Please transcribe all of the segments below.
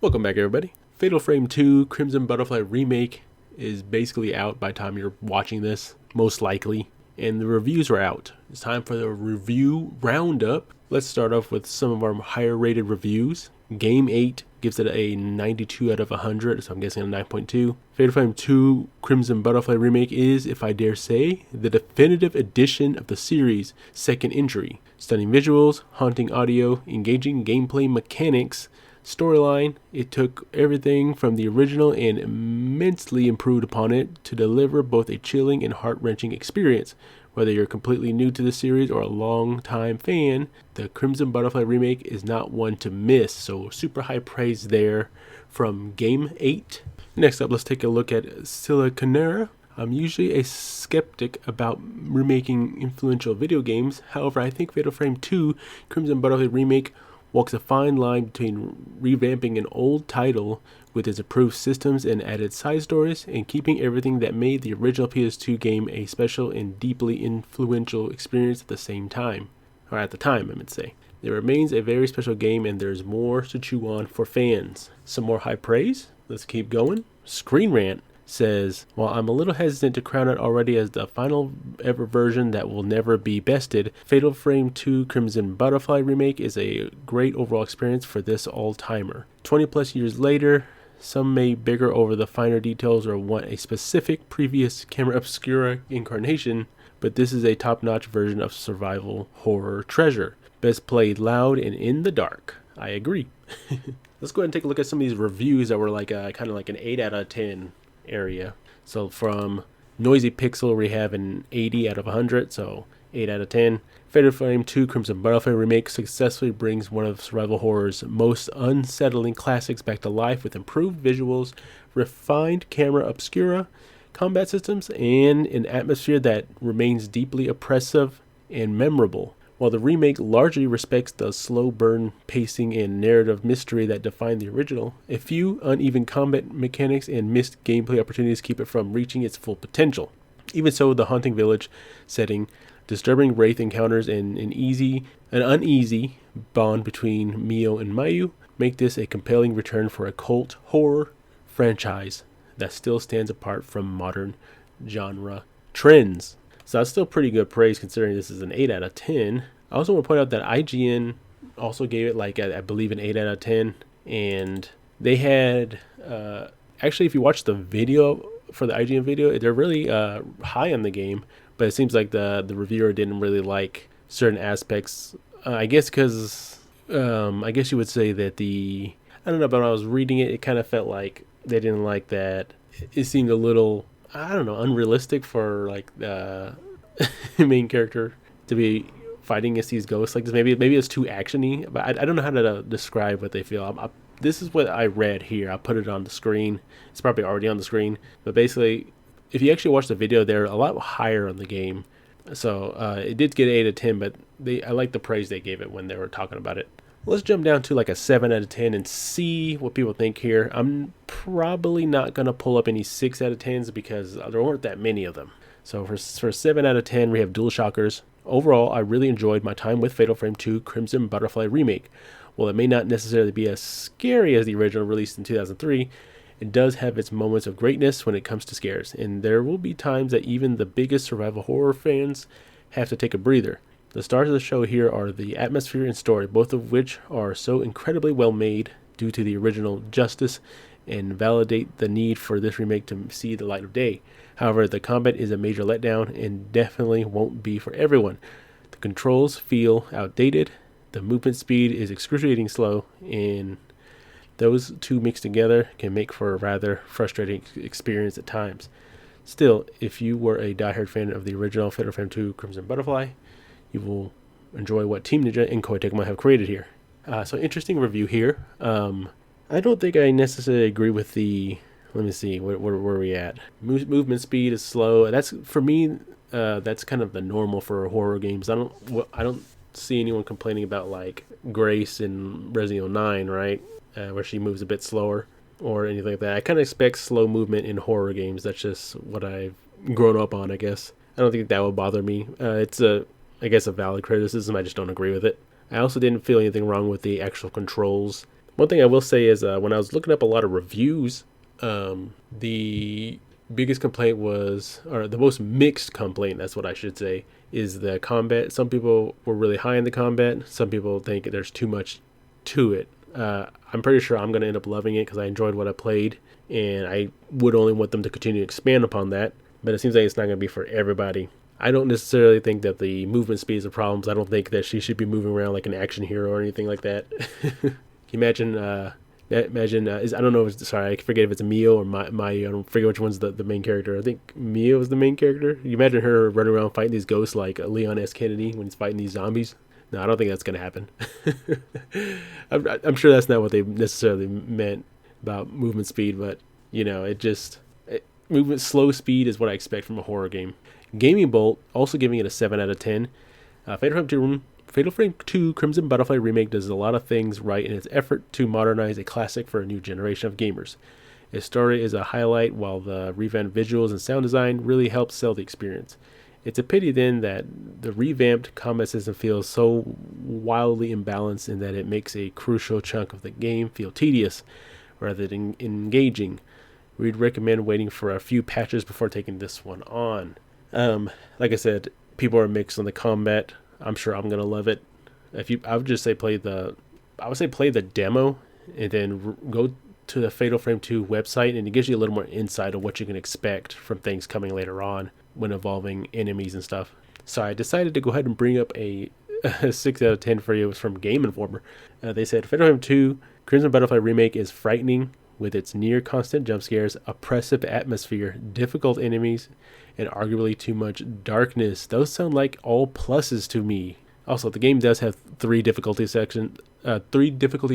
Welcome back, everybody. Fatal Frame 2 Crimson Butterfly Remake is basically out by the time you're watching this, most likely, and the reviews are out. It's time for the review roundup. Let's start off with some of our higher rated reviews. Game 8 gives it a 92 out of 100, so I'm guessing a 9.2. Fatal Frame 2 Crimson Butterfly Remake is, if I dare say, the definitive edition of the series' second entry. Stunning visuals, haunting audio, engaging gameplay mechanics, storyline. It took everything from the original and immensely improved upon it to deliver both a chilling and heart-wrenching experience. Whether you're completely new to the series or a long-time fan, the Crimson Butterfly Remake is not one to miss, so super high praise there from Game 8. Next up, let's take a look at Siliconera. I'm usually a skeptic about remaking influential video games. However, I think Fatal Frame 2 Crimson Butterfly Remake walks a fine line between revamping an old title with its improved systems and added side stories and keeping everything that made the original PS2 game a special and deeply influential experience at the same time. Or at the time, I meant to say. It remains a very special game and there's more to chew on for fans. Some more high praise? Let's keep going. Screen Rant says, while I'm a little hesitant to crown it already as the final ever version that will never be bested, Fatal Frame 2 Crimson Butterfly Remake is a great overall experience for this all-timer. 20 plus years later, some may bigger over the finer details or want a specific previous camera obscura incarnation, but this is a top-notch version of survival horror treasure. Best played loud and in the dark. I agree. Let's go ahead and take a look at some of these reviews that were like kind of like an 8 out of 10 area. So from Noisy Pixel, we have an 80 out of 100, so 8 out of 10. Fatal Frame 2 Crimson Butterfly Remake successfully brings one of survival horror's most unsettling classics back to life with improved visuals, refined camera obscura, combat systems, and an atmosphere that remains deeply oppressive and memorable. While the remake largely respects the slow burn pacing and narrative mystery that defined the original, a few uneven combat mechanics and missed gameplay opportunities keep it from reaching its full potential. Even so, the haunting village setting, disturbing wraith encounters, and an uneasy bond between Mio and Mayu make this a compelling return for a cult horror franchise that still stands apart from modern genre trends. So that's still pretty good praise considering this is an 8 out of 10. I also want to point out that IGN also gave it like, I believe, an 8 out of 10. And they had, actually, if you watch the video for the IGN video, they're really high on the game. But it seems like the reviewer didn't really like certain aspects. I guess because, I guess you would say that I don't know, but when I was reading it, it kind of felt like they didn't like that. It seemed a little, I don't know, unrealistic for like the main character to be fighting against these ghosts like this. Maybe it's too actiony, but I don't know how to describe what they feel. This is what I read here. I'll put it on the screen. It's probably already on the screen, but basically, if you actually watch the video, they're a lot higher on the game. So it did get 8 out of 10, but I like the praise they gave it when they were talking about it. Let's jump down to like a 7 out of 10 and see what people think here. I'm probably not going to pull up any 6 out of 10s because there weren't that many of them. So for 7 out of 10, we have Dual Shockers. Overall, I really enjoyed my time with Fatal Frame 2 Crimson Butterfly Remake. While it may not necessarily be as scary as the original released in 2003, it does have its moments of greatness when it comes to scares. And there will be times that even the biggest survival horror fans have to take a breather. The stars of the show here are the atmosphere and story, both of which are so incredibly well made due to the original justice and validate the need for this remake to see the light of day. However, the combat is a major letdown and definitely won't be for everyone. The controls feel outdated, the movement speed is excruciating slow, and those two mixed together can make for a rather frustrating experience at times. Still, if you were a diehard fan of the original Fatal Frame 2 Crimson Butterfly, you will enjoy what Team Ninja and Koei Tecmo have created here. So interesting review here. I don't think I necessarily agree with the, let me see, where are we at? Movement speed is slow. That's, for me, that's kind of the normal for horror games. I don't see anyone complaining about like Grace in Resident Evil 9, right? Where she moves a bit slower or anything like that. I kind of expect slow movement in horror games. That's just what I've grown up on, I guess. I don't think that would bother me. It's I guess a valid criticism. I just don't agree with it. I also didn't feel anything wrong with the actual controls One thing I will say is when I was looking up a lot of reviews, the biggest complaint was, or the most mixed complaint, that's what I should say, is the combat. Some people were really high in the combat. Some people think there's too much to it. I'm pretty sure I'm going to end up loving it because I enjoyed what I played, and I would only want them to continue to expand upon that. But it seems like it's not going to be for everybody. I don't necessarily think that the movement speed is a problem. I don't think that she should be moving around like an action hero or anything like that. Can you imagine? I don't know if it's, sorry, I forget if it's Mio or Mayu. I don't forget which one's the main character. I think Mio is the main character. You imagine her running around fighting these ghosts like Leon S. Kennedy when he's fighting these zombies. No, I don't think that's going to happen. I'm sure that's not what they necessarily meant about movement speed, but movement slow speed is what I expect from a horror game. Gaming Bolt also giving it a 7 out of 10. Fatal Frame 2 Crimson Butterfly Remake does a lot of things right in its effort to modernize a classic for a new generation of gamers. Its story is a highlight, while the revamped visuals and sound design really helps sell the experience. It's a pity then that the revamped combat system feels so wildly imbalanced in that it makes a crucial chunk of the game feel tedious rather than engaging. We'd recommend waiting for a few patches before taking this one on. Like I said, people are mixed on the combat. I'm sure I'm gonna love it. I would just say play the demo and then go to the Fatal Frame 2 website, and it gives you a little more insight on what you can expect from things coming later on when involving enemies and stuff. So I decided to go ahead and bring up a 6 out of 10 for you. It was from Game Informer. They said Fatal Frame 2 Crimson Butterfly Remake is frightening with its near constant jump scares, oppressive atmosphere, difficult enemies, and arguably too much darkness. Those sound like all pluses to me. Also, the game does have three difficulty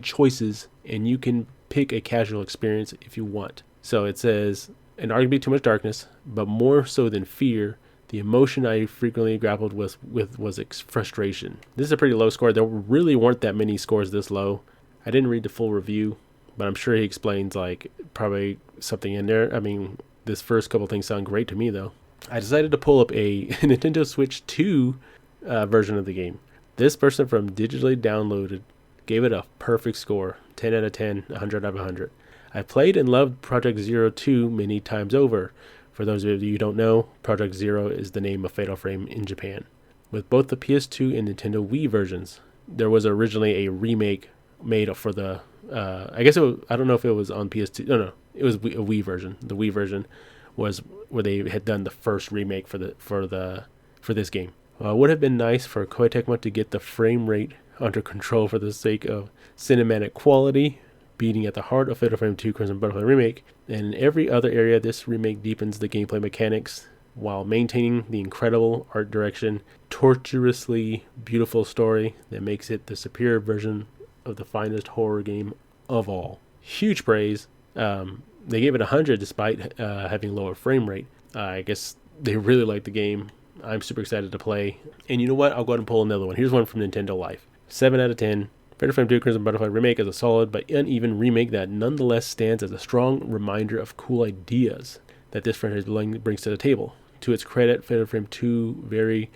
choices, and you can pick a casual experience if you want. So it says, and arguably too much darkness, but more so than fear, the emotion I frequently grappled with was frustration. This is a pretty low score. There really weren't that many scores this low. I didn't read the full review, but I'm sure he explains like probably something in there. I mean, this first couple things sound great to me though. I decided to pull up a Nintendo Switch 2 version of the game. This person from Digitally Downloaded gave it a perfect score, 10 out of 10, 100 out of 100. I played and loved Project Zero 2 many times over. For those of you who don't know, Project Zero is the name of Fatal Frame in Japan. With both the PS2 and Nintendo Wii versions, there was originally a remake made for the I don't know if it was on PS2. No, it was a Wii version. The Wii version was where they had done the first remake for this game. It would have been nice for Koei Tecmo to get the frame rate under control for the sake of cinematic quality, beating at the heart of Fatal Frame 2 Crimson Butterfly Remake. And in every other area, this remake deepens the gameplay mechanics while maintaining the incredible art direction, torturously beautiful story that makes it the superior version of the finest horror game of all. Huge praise. They gave it 100 despite having lower frame rate. I guess they really like the game. I'm super excited to play. And you know what? I'll go ahead and pull another one. Here's one from Nintendo Life. 7 out of 10. Fatal Frame 2 Crimson Butterfly Remake is a solid but uneven remake that nonetheless stands as a strong reminder of cool ideas that this franchise brings to the table. To its credit, Fatal Frame 2 very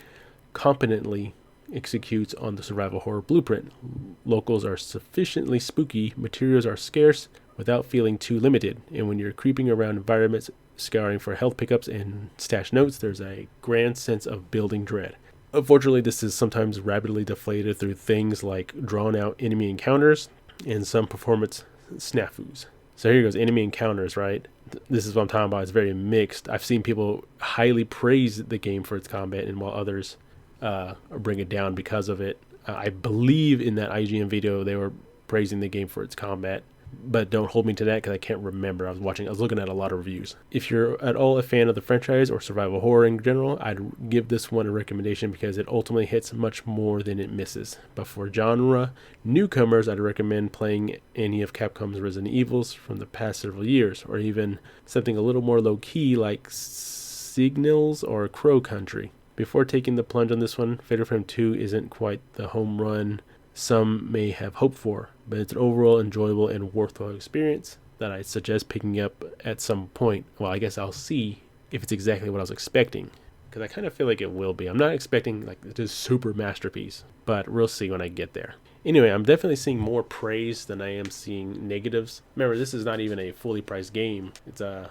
competently executes on the survival horror blueprint. Locals are sufficiently spooky, materials are scarce without feeling too limited, and when you're creeping around environments, scouring for health pickups and stash notes, there's a grand sense of building dread. Unfortunately, this is sometimes rapidly deflated through things like drawn-out enemy encounters and some performance snafus. So here goes, enemy encounters, right? This is what I'm talking about. It's very mixed. I've seen people highly praise the game for its combat, and while others bring it down because of it. I believe in that IGN video they were praising the game for its combat, but don't hold me to that because I can't remember. I was looking at a lot of reviews. If you're at all a fan of the franchise or survival horror in general, I'd give this one a recommendation because it ultimately hits much more than it misses. But for genre newcomers, I'd recommend playing any of Capcom's Resident Evils from the past several years, or even something a little more low-key like Signals or Crow Country. Before taking the plunge on this one, Fatal Frame 2 isn't quite the home run some may have hoped for, but it's an overall enjoyable and worthwhile experience that I suggest picking up at some point. Well, I guess I'll see if it's exactly what I was expecting, because I kind of feel like it will be. I'm not expecting like this super masterpiece, but we'll see when I get there. Anyway, I'm definitely seeing more praise than I am seeing negatives. Remember, this is not even a fully priced game. It's I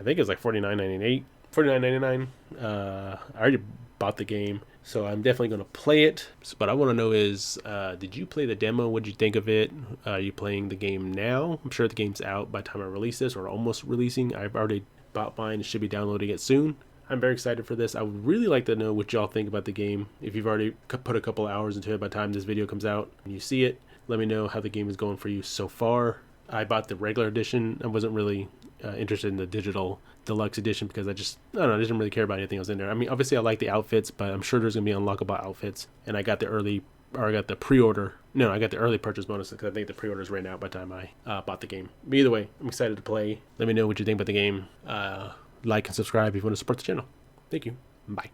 think it's like $49.98, $49.99. I already bought the game, so I'm definitely going to play it. So, but I want to know is, did you play the demo? What did you think of it? Are you playing the game now? I'm sure the game's out by the time I release this, or almost releasing. I've already bought mine. Should be downloading it soon. I'm very excited for this. I would really like to know what y'all think about the game. If you've already put a couple hours into it by the time this video comes out and you see it, let me know how the game is going for you so far. I bought the regular edition. I wasn't really interested in the digital deluxe edition because I don't know, I didn't really care about anything else in there. I mean, obviously I like the outfits, but I'm sure there's going to be unlockable outfits. And I got the pre-order. No, I got the early purchase bonus because I think the pre-orders ran out by the time I bought the game. But either way, I'm excited to play. Let me know what you think about the game. Like and subscribe if you want to support the channel. Thank you. Bye.